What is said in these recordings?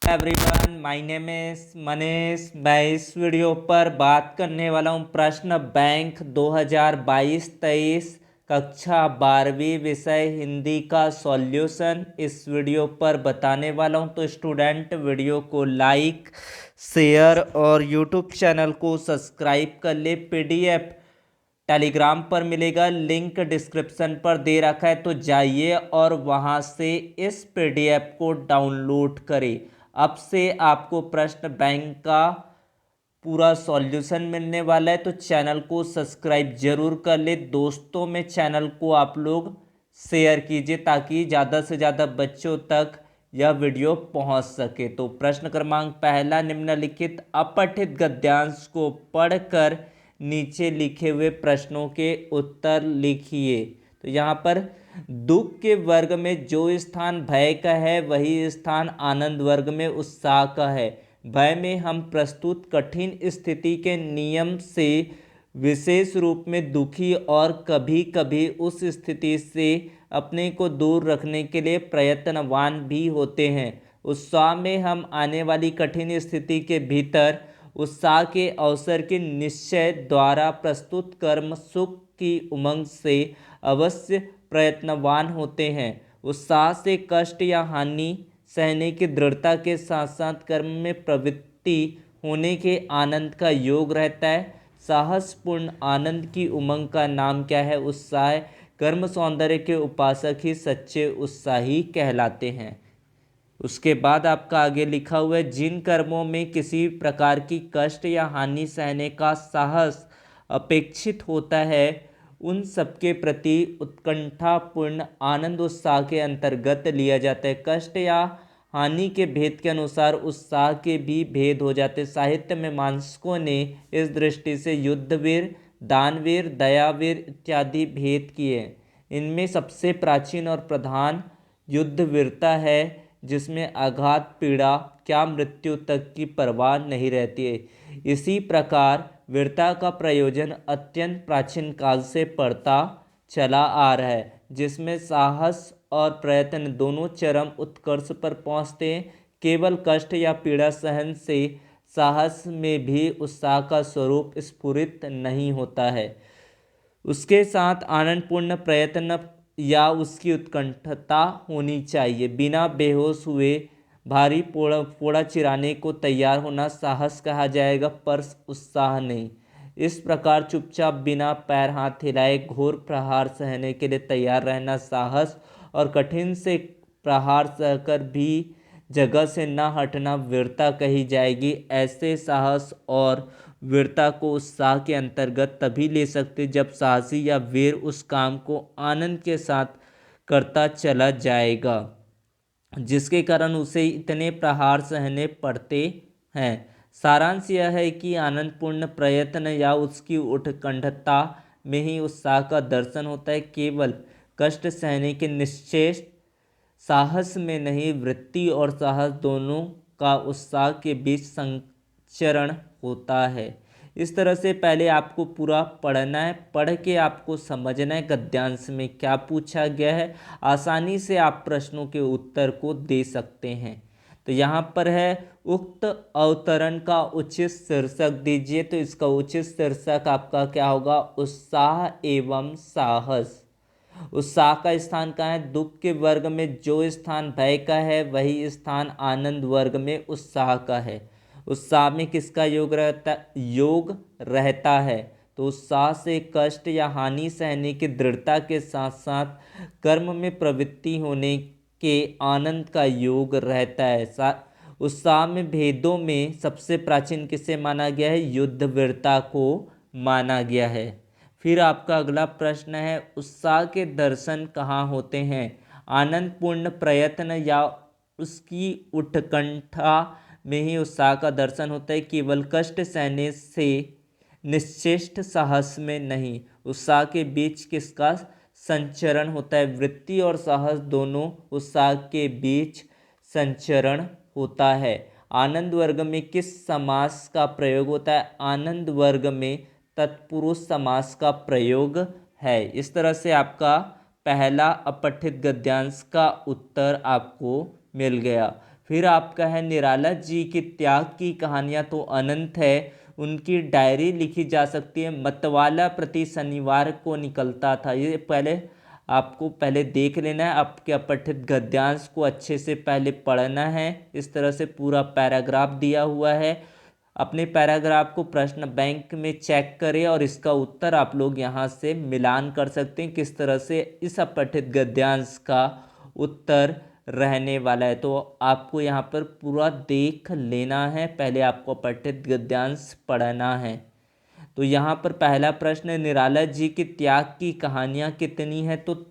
Everyone, my name is Manish. मैं इस video पर बात करने वाला हूँ प्रश्न बैंक 2022-23 कक्षा 12वीं विषय हिंदी का सॉल्यूशन इस वीडियो पर बताने वाला हूँ। तो स्टूडेंट वीडियो को लाइक शेयर और यूट्यूब चैनल को सब्सक्राइब कर ले। पीडीएफ टेलीग्राम पर मिलेगा, लिंक डिस्क्रिप्शन पर दे रखा है, तो जाइए और वहां से इस पीडीएफ को डाउनलोड करें। अब से आपको प्रश्न बैंक का पूरा सॉल्यूशन मिलने वाला है, तो चैनल को सब्सक्राइब जरूर कर ले। दोस्तों में चैनल को आप लोग शेयर कीजिए ताकि ज़्यादा से ज़्यादा बच्चों तक यह वीडियो पहुंच सके। तो प्रश्न क्रमांक पहला, निम्नलिखित अपठित गद्यांश को पढ़कर नीचे लिखे हुए प्रश्नों के उत्तर लिखिए। तो यहाँ पर दुख के वर्ग में जो स्थान भय का है वही स्थान आनंद वर्ग में उत्साह का है। भय में हम प्रस्तुत कठिन स्थिति के नियम से विशेष रूप में दुखी और कभी कभी उस स्थिति से अपने को दूर रखने के लिए प्रयत्नवान भी होते हैं। उत्साह में हम आने वाली कठिन स्थिति के भीतर उत्साह के अवसर के निश्चय द्वारा प्रस्तुत कर्म सुख की उमंग से अवश्य प्रयत्नवान होते हैं। उत्साह से कष्ट या हानि सहने की दृढ़ता के साथ साथ कर्म में प्रवृत्ति होने के आनंद का योग रहता है। साहसपूर्ण आनंद की उमंग का नाम क्या है? उत्साह। कर्म सौंदर्य के उपासक ही सच्चे उत्साही कहलाते हैं। उसके बाद आपका आगे लिखा हुआ है, जिन कर्मों में किसी प्रकार की कष्ट या हानि सहने का साहस अपेक्षित होता है उन सबके प्रति उत्कंठापूर्ण आनंद उत्साह के अंतर्गत लिया जाता है। कष्ट या हानि के भेद के अनुसार उत्साह के भी भेद हो जाते। साहित्य में मीमांसकों ने इस दृष्टि से युद्धवीर, दानवीर, दयावीर इत्यादि भेद किए। इनमें सबसे प्राचीन और प्रधान युद्धवीरता है, जिसमें आघात, पीड़ा, क्या मृत्यु तक की परवाह नहीं रहती है। इसी प्रकार वीरता का प्रयोजन अत्यंत प्राचीन काल से पड़ता चला आ रहा है, जिसमें साहस और प्रयत्न दोनों चरम उत्कर्ष पर पहुंचते हैं। केवल कष्ट या पीड़ा सहन से साहस में भी उत्साह का स्वरूप स्फुरित नहीं होता है। उसके साथ आनंदपूर्ण प्रयत्न या उसकी उत्कंठता होनी चाहिए। बिना बेहोश हुए भारी फोड़ा चिराने को तैयार होना साहस कहा जाएगा, पर उत्साह नहीं। इस प्रकार चुपचाप बिना पैर हाथ हिलाए घोर प्रहार सहने के लिए तैयार रहना साहस, और कठिन से प्रहार सहकर भी जगह से न हटना वीरता कही जाएगी। ऐसे साहस और वीरता को उत्साह के अंतर्गत तभी ले सकते जब साहसी या वीर उस काम को आनंद के साथ करता चला जाएगा जिसके कारण उसे इतने प्रहार सहने पड़ते हैं। सारांश यह है कि आनंदपूर्ण प्रयत्न या उसकी उत्कंठता में ही उत्साह का दर्शन होता है। केवल कष्ट सहने के निश्चय साहस में नहीं, वृत्ति और साहस दोनों का उत्साह के बीच संचरण होता है। इस तरह से पहले आपको पूरा पढ़ना है, पढ़ के आपको समझना है गद्यांश में क्या पूछा गया है। आसानी से आप प्रश्नों के उत्तर को दे सकते हैं। तो यहाँ पर है, उक्त अवतरण का उचित शीर्षक दीजिए। तो इसका उचित शीर्षक आपका क्या होगा? उत्साह एवं साहस। उत्साह का स्थान कहाँ है? दुख के वर्ग में जो स्थान भय का है वही स्थान आनंद वर्ग में उत्साह का है। उत्साह में किसका योग रहता है? तो उत्साह से कष्ट या हानि सहने की दृढ़ता के साथ साथ कर्म में प्रवृत्ति होने के आनंद का योग रहता है। उत्साह में भेदों में सबसे प्राचीन किसे माना गया है? युद्धवीरता को माना गया है। फिर आपका अगला प्रश्न है, उत्साह के दर्शन कहाँ होते हैं? आनंदपूर्ण प्रयत्न या उसकी उत्कंठा में ही उत्साह का दर्शन होता है। केवल कष्ट सहने से निश्चेष्ट साहस में नहीं। उत्साह के बीच किसका संचरण होता है? वृत्ति और साहस दोनों उत्साह के बीच संचरण होता है। आनंद वर्ग में किस समास का प्रयोग होता है? आनंद वर्ग में तत्पुरुष समास का प्रयोग है। इस तरह से आपका पहला अपठित गद्यांश का उत्तर आपको मिल गया। फिर आपका है निराला जी की त्याग की कहानियाँ तो अनंत है, उनकी डायरी लिखी जा सकती है। मतवाला प्रति शनिवार को निकलता था। ये पहले आपको पहले देख लेना है, आपके अपठित गद्यांश को अच्छे से पहले पढ़ना है। इस तरह से पूरा पैराग्राफ दिया हुआ है। अपने पैराग्राफ को प्रश्न बैंक में चेक करें और इसका उत्तर आप लोग यहाँ से मिलान कर सकते हैं किस तरह से इस अपठित गद्यांश का उत्तर रहने वाला है। तो आपको यहाँ पर पूरा देख लेना है, पहले आपको अपठित गद्यांश पढ़ना है। तो यहाँ पर पहला प्रश्न है, निराला जी की त्याग की कहानियाँ कितनी हैं? तो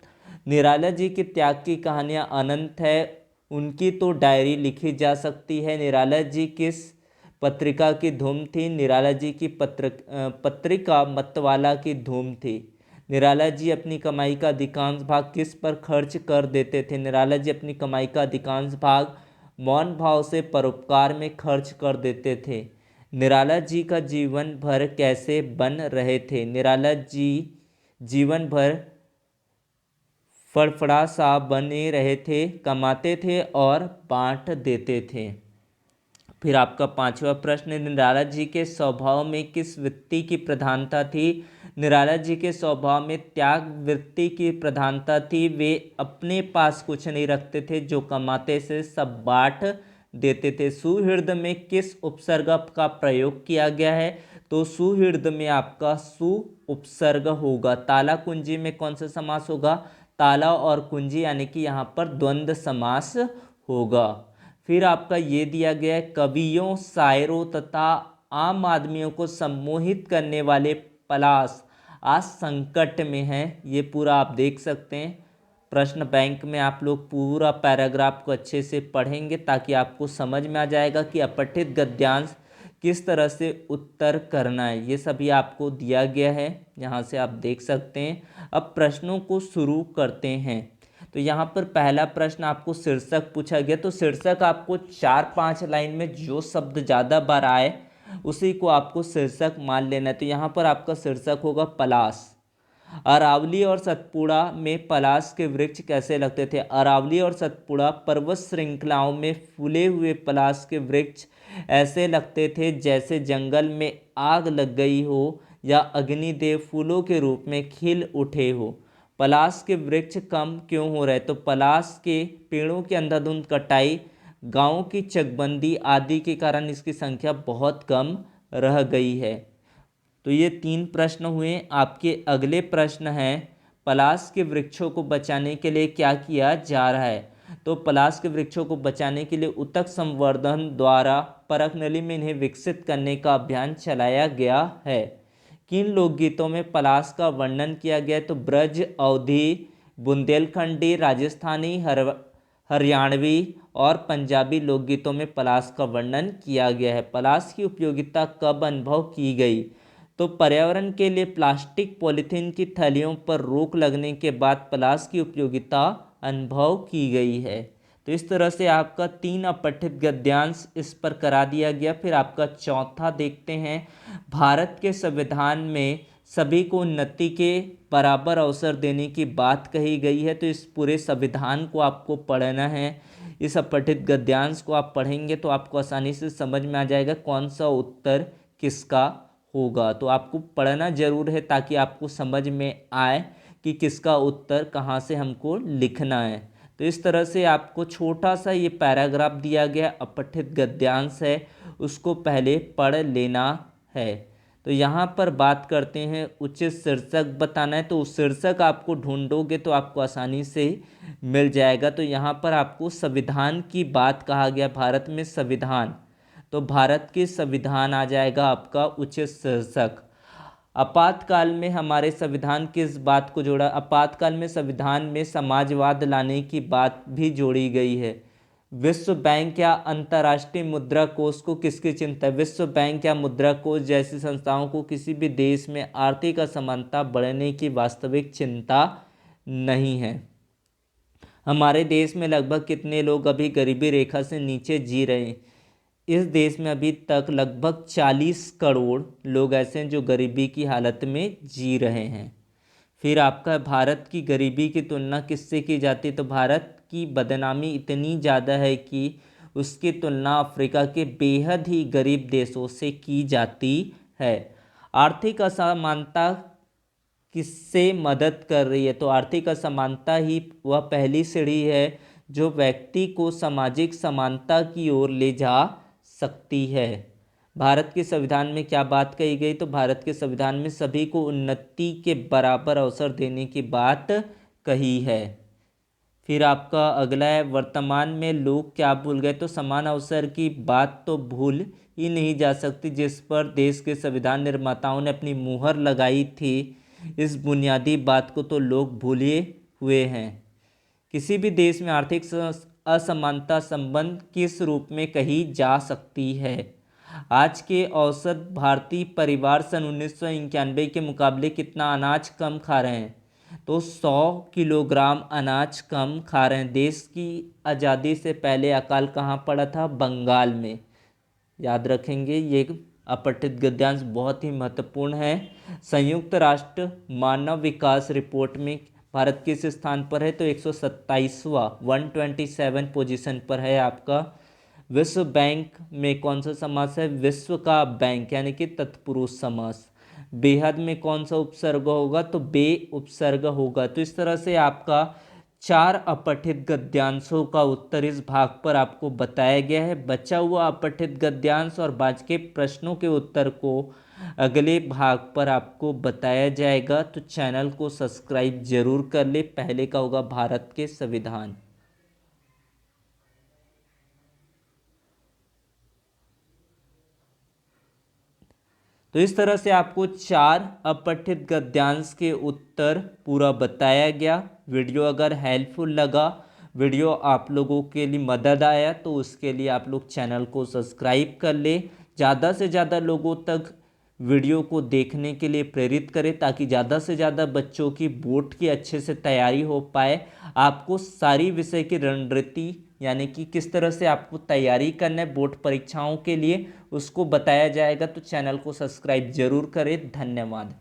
निराला जी की त्याग की कहानियाँ अनंत है, उनकी तो डायरी लिखी जा सकती है। निराला जी किस पत्रिका की धूम थी? निराला जी की पत्रिका मतवाला की धूम थी। निराला जी अपनी कमाई का अधिकांश भाग किस पर खर्च कर देते थे? निराला जी अपनी कमाई का अधिकांश भाग मौन भाव से परोपकार में खर्च कर देते थे। निराला जी का जीवन भर कैसे बन रहे थे? निराला जी जीवन भर फड़फड़ा सा बने रहे थे, कमाते थे और बांट देते थे। फिर आपका पांचवा प्रश्न, निराला जी के स्वभाव में किस वृत्ति की प्रधानता थी? निराला जी के स्वभाव में त्याग वृत्ति की प्रधानता थी। वे अपने पास कुछ नहीं रखते थे, जो कमाते से सब बांट देते थे। सुहृद में किस उपसर्ग का प्रयोग किया गया है? तो सुहृद में आपका सु उपसर्ग होगा। ताला कुंजी में कौन सा समास होगा? ताला और कुंजी, यानी कि यहाँ पर द्वंद्व समास होगा। फिर आपका ये दिया गया है, कवियों, शायरों तथा आम आदमियों को सम्मोहित करने वाले पलाश आज संकट में हैं। ये पूरा आप देख सकते हैं। प्रश्न बैंक में आप लोग पूरा पैराग्राफ को अच्छे से पढ़ेंगे ताकि आपको समझ में आ जाएगा कि अपठित गद्यांश किस तरह से उत्तर करना है। ये सभी आपको दिया गया है, यहाँ से आप देख सकते हैं। अब प्रश्नों को शुरू करते हैं। तो यहाँ पर पहला प्रश्न आपको शीर्षक पूछा गया। तो शीर्षक आपको 4-5 लाइन में जो शब्द ज़्यादा बार आए उसी को आपको शीर्षक मान लेना है। तो यहाँ पर आपका शीर्षक होगा पलाश। अरावली और सतपुड़ा में पलाश के वृक्ष कैसे लगते थे? अरावली और सतपुड़ा पर्वत श्रृंखलाओं में फूले हुए पलाश के वृक्ष ऐसे लगते थे जैसे जंगल में आग लग गई हो या अग्निदेव फूलों के रूप में खिल उठे हो। पलाश के वृक्ष कम क्यों हो रहे? तो पलाश के पेड़ों की अंधाधुंध कटाई, गांवों की चकबंदी आदि के कारण इसकी संख्या बहुत कम रह गई है। तो ये 3 प्रश्न हुए। आपके अगले प्रश्न हैं, पलाश के वृक्षों को बचाने के लिए क्या किया जा रहा है? तो पलाश के वृक्षों को बचाने के लिए उत्तक संवर्धन द्वारा परखनली में इन्हें विकसित करने का अभियान चलाया गया है। किन लोकगीतों में पलाश का वर्णन किया गया है? तो ब्रज, अवधी, बुंदेलखंडी, राजस्थानी, हरियाणवी और पंजाबी लोकगीतों में पलाश का वर्णन किया गया है। पलाश की उपयोगिता कब अनुभव की गई? तो पर्यावरण के लिए प्लास्टिक पॉलीथीन की थैलियों पर रोक लगने के बाद पलाश की उपयोगिता अनुभव की गई है। तो इस तरह से आपका 3 अपठित गद्यांश इस पर करा दिया गया। फिर आपका चौथा देखते हैं, भारत के संविधान में सभी को उन्नति के बराबर अवसर देने की बात कही गई है। तो इस पूरे संविधान को आपको पढ़ना है। इस अपठित गद्यांश को आप पढ़ेंगे तो आपको आसानी से समझ में आ जाएगा कौन सा उत्तर किसका होगा। तो आपको पढ़ना जरूर है ताकि आपको समझ में आए कि किसका उत्तर कहाँ से हमको लिखना है। तो इस तरह से आपको छोटा सा ये पैराग्राफ दिया गया, अपठित गद्यांश है, उसको पहले पढ़ लेना है। तो यहाँ पर बात करते हैं उचित शीर्षक बताना है। तो उस शीर्षक आपको ढूंढोगे तो आपको आसानी से मिल जाएगा। तो यहाँ पर आपको संविधान की बात कहा गया, भारत में संविधान, तो भारत के संविधान आ जाएगा आपका उचित शीर्षक। आपातकाल में हमारे संविधान किस बात को जोड़ा? आपातकाल में संविधान में समाजवाद लाने की बात भी जोड़ी गई है। विश्व बैंक या अंतर्राष्ट्रीय मुद्रा कोष को किसकी चिंता है? विश्व बैंक या मुद्रा कोष जैसी संस्थाओं को किसी भी देश में आर्थिक असमानता बढ़ने की वास्तविक चिंता नहीं है। हमारे देश में लगभग कितने लोग अभी गरीबी रेखा से नीचे जी रहे हैं? इस देश में अभी तक लगभग 40 करोड़ लोग ऐसे हैं जो गरीबी की हालत में जी रहे हैं। फिर आपका भारत की गरीबी की तुलना किससे की जाती है? तो भारत की बदनामी इतनी ज़्यादा है कि उसकी तुलना अफ्रीका के बेहद ही गरीब देशों से की जाती है। आर्थिक असमानता किससे मदद कर रही है? तो आर्थिक असमानता ही वह पहली सीढ़ी है जो व्यक्ति को सामाजिक समानता की ओर ले जा सकती है। भारत के संविधान में क्या बात कही गई? तो भारत के संविधान में सभी को उन्नति के बराबर अवसर देने की बात कही है। फिर आपका अगला है, वर्तमान में लोग क्या भूल गए? तो समान अवसर की बात तो भूल ही नहीं जा सकती, जिस पर देश के संविधान निर्माताओं ने अपनी मुहर लगाई थी। इस बुनियादी बात को तो लोग भूले हुए हैं। किसी भी देश में आर्थिक असमानता संबंध किस रूप में कही जा सकती है? आज के औसत भारतीय परिवार सन 1991 के मुकाबले कितना अनाज कम खा रहे हैं? तो 100 किलोग्राम अनाज कम खा रहे हैं। देश की आज़ादी से पहले अकाल कहाँ पड़ा था? बंगाल में। याद रखेंगे, ये अपठित गद्यांश बहुत ही महत्वपूर्ण है। संयुक्त राष्ट्र मानव विकास रिपोर्ट में भारत किस स्थान पर है? तो 127वां 127 पोजीशन पर है आपका। विश्व बैंक में कौन सा समास है? विश्व का बैंक, यानी कि तत्पुरुष समास। बेहद में कौन सा उपसर्ग होगा? तो बे उपसर्ग होगा। तो इस तरह से आपका 4 अपठित गद्यांशों का उत्तर इस भाग पर आपको बताया गया है। बचा हुआ अपठित गद्यांश और बाकी के प्रश्नों के उत्तर को अगले भाग पर आपको बताया जाएगा। तो चैनल को सब्सक्राइब जरूर कर ले। पहले का होगा भारत के संविधान। तो इस तरह से आपको 4 अपठित गद्यांश के उत्तर पूरा बताया गया। वीडियो अगर हेल्पफुल लगा, वीडियो आप लोगों के लिए मदद आया, तो उसके लिए आप लोग चैनल को सब्सक्राइब कर ले। ज़्यादा से ज़्यादा लोगों तक वीडियो को देखने के लिए प्रेरित करें, ताकि ज़्यादा से ज़्यादा बच्चों की बोर्ड की अच्छे से तैयारी हो पाए। आपको सारी विषय की रणनीति, यानी कि किस तरह से आपको तैयारी करना है बोर्ड परीक्षाओं के लिए, उसको बताया जाएगा। तो चैनल को सब्सक्राइब जरूर करें। धन्यवाद।